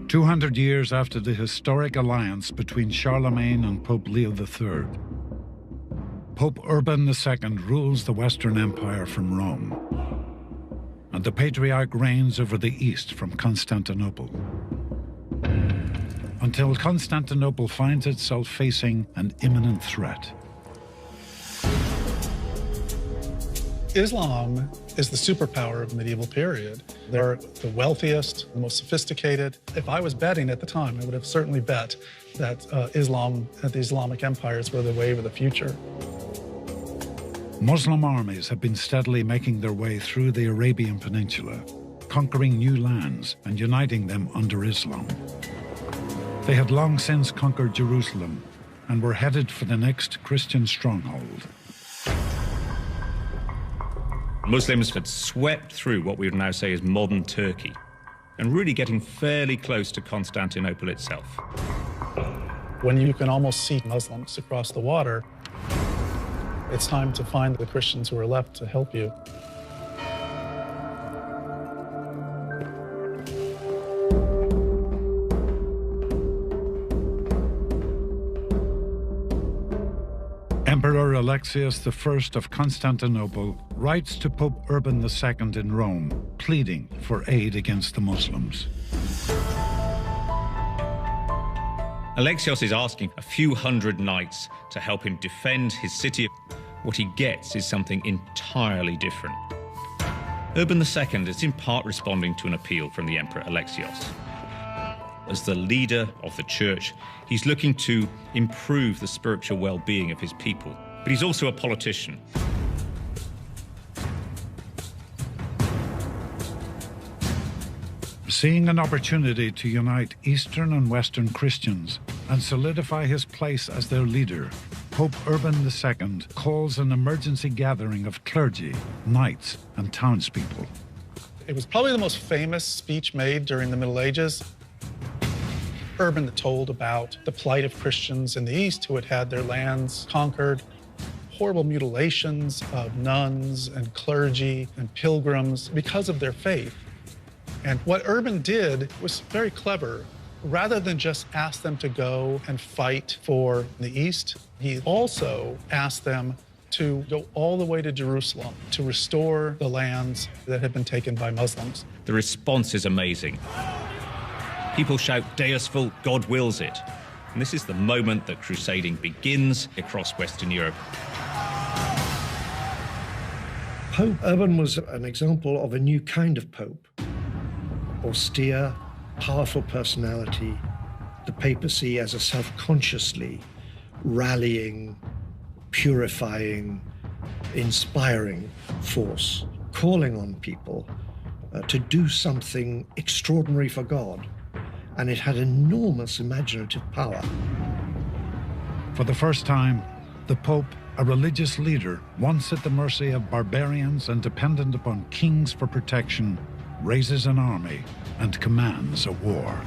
200 years after the historic alliance between Charlemagne and Pope Leo III, Pope Urban II rules the Western Empire from Rome, and the Patriarch reigns over the East from Constantinople, until Constantinople finds itself facing an imminent threat. Islam is the superpower of the medieval period. They're the wealthiest, the most sophisticated. If I was betting at the time, I would have certainly bet that Islam and the Islamic empires were the wave of the future. Muslim armies have been steadily making their way through the Arabian Peninsula, conquering new lands and uniting them under Islam. They had long since conquered Jerusalem and were headed for the next Christian stronghold. Muslims had swept through what we would now say is modern Turkey, and really getting fairly close to Constantinople itself. When you can almost see Muslims across the water, it's time to find the Christians who are left to help you. Emperor Alexius I of Constantinople writes to Pope Urban II in Rome, pleading for aid against the Muslims. Alexios is asking a few hundred knights to help him defend his city. What he gets is something entirely different. Urban II is in part responding to an appeal from the Emperor Alexios. As the leader of the church, he's looking to improve the spiritual well-being of his people, but he's also a politician. Seeing an opportunity to unite Eastern and Western Christians and solidify his place as their leader, Pope Urban II calls an emergency gathering of clergy, knights, and townspeople. It was probably the most famous speech made during the Middle Ages. Urban told about the plight of Christians in the East who had had their lands conquered, horrible mutilations of nuns and clergy and pilgrims because of their faith. And what Urban did was very clever. Rather than just ask them to go and fight for the East, he also asked them to go all the way to Jerusalem to restore the lands that had been taken by Muslims. The response is amazing. People shout, "Deus vult," God wills it. And this is the moment that crusading begins across Western Europe. Pope Urban was an example of a new kind of pope. Austere, powerful personality, the papacy as a self-consciously rallying, purifying, inspiring force, calling on people to do something extraordinary for God. And it had enormous imaginative power. For the first time, the Pope, a religious leader, once at the mercy of barbarians and dependent upon kings for protection, raises an army and commands a war.